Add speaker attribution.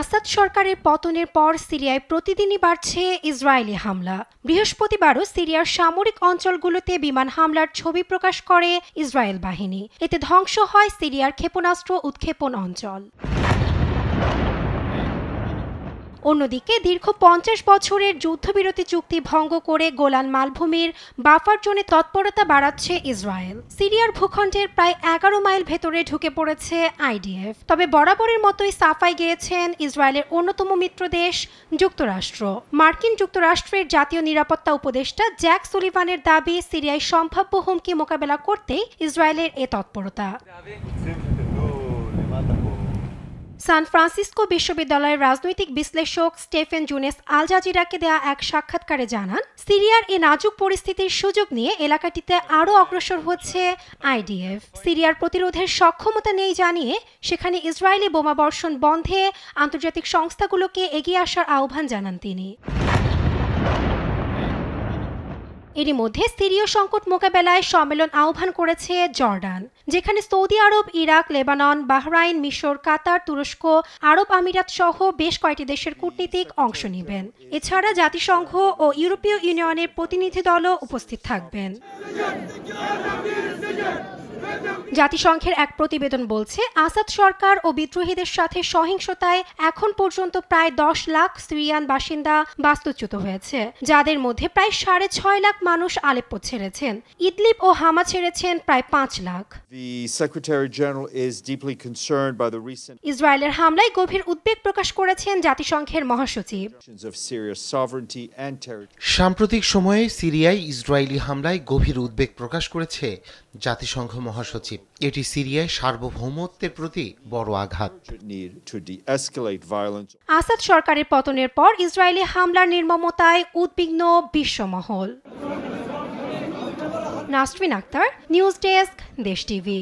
Speaker 1: আসাদ সরকারের পতনের পর সিরিয়ায় প্রতিদিনই বাড়ছে ইসরায়েলি হামলা। বৃহস্পতিবারও সিরিয়ার সামরিক অঞ্চলগুলোতে বিমান হামলার ছবি প্রকাশ করে ইসরায়েল বাহিনী। এতে ধ্বংস হয় সিরিয়ার ক্ষেপণাস্ত্র উৎক্ষেপণ অঞ্চল। অন্যদিকে দীর্ঘ ৫০ বছরের যুদ্ধবিরতি চুক্তি ভঙ্গ করে গোলান মালভূমির বাফার জোনে তৎপরতা বাড়াচ্ছে ইসরায়েল। সিরিয়ার ভূখণ্ডের প্রায় ১১ মাইল ভেতরে ঢুকে পড়েছে আইডিএফ। তবে বরাবরের মতোই সাফাই গেয়েছেন ইসরায়েলের অন্যতম মিত্র দেশ যুক্তরাষ্ট্র। মার্কিন যুক্তরাষ্ট্রের জাতীয় নিরাপত্তা উপদেষ্টা জ্যাক সুলিভানের দাবি, সিরিয়ায় সম্ভাব্য হুমকি মোকাবেলা করতেই ইসরায়েলের এ তৎপরতা। সান ফ্রান্সিসকো বিশ্ববিদ্যালয়ের রাজনৈতিক বিশ্লেষক স্টেফেন জুনেস আল জাজিরাকে দেয়া এক সাক্ষাৎকারে জানান, সিরিয়ার এই নাজুক পরিস্থিতির সুযোগ নিয়ে এলাকাটিতে আরও অগ্রসর হচ্ছে আইডিএফ। সিরিয়ার প্রতিরোধের সক্ষমতা নেই জানিয়ে সেখানে ইসরায়েলি বোমাবর্ষণ বন্ধে আন্তর্জাতিক সংস্থাগুলোকে এগিয়ে আসার আহ্বান জানান তিনি। এরই মধ্যে সিরীয় সংকট মোকাবেলায় সম্মেলন আহ্বান করেছে জর্ডান, যেখানে সৌদি আরব, ইরাক, লেবানন, বাহরাইন, মিশর, কাতার, তুরস্ক, আরব আমিরাত সহ বেশ কয়েকটি দেশের কূটনীতিক অংশ নেবেন। এছাড়া জাতিসংঘ ও ইউরোপীয় ইউনিয়নের প্রতিনিধি দলও উপস্থিত থাকবেন। জাতিসংঘের এক প্রতিবেদন বলছে, আসাদ সরকার ও বিদ্রোহীদের সাথে সহিংসতায় এখন পর্যন্ত প্রায় ১০ লাখ সিরিয়ান বাসিন্দা বাস্তুচ্যুত হয়েছে, যাদের মধ্যে প্রায় ৬.৫ লাখ মানুষ আলেপ্পো ছেড়েছেন। ইদলিব ও হামা ছেড়েছেন প্রায় ৫ লাখ। ইসরায়েলের হামলায় গভীর উদ্বেগ প্রকাশ করেছেন জাতিসংঘের মহাসচিব।
Speaker 2: সাম্প্রতিক সময়ে সিরিয়ায় ইসরায়েলি হামলায় গভীর উদ্বেগ প্রকাশ করেছে জাতিসংঘ মহাসচিব। এটি সিরিয়ায় সার্বভৌমত্বের প্রতি বড় আঘাত।
Speaker 1: আসাদ সরকারের পতনের পর ইসরায়েলি হামলার নির্মমতায় উদ্বিগ্ন বিশ্বমহল। নাসরিন আক্তার, নিউজ ডেস্ক, দেশ টিভি।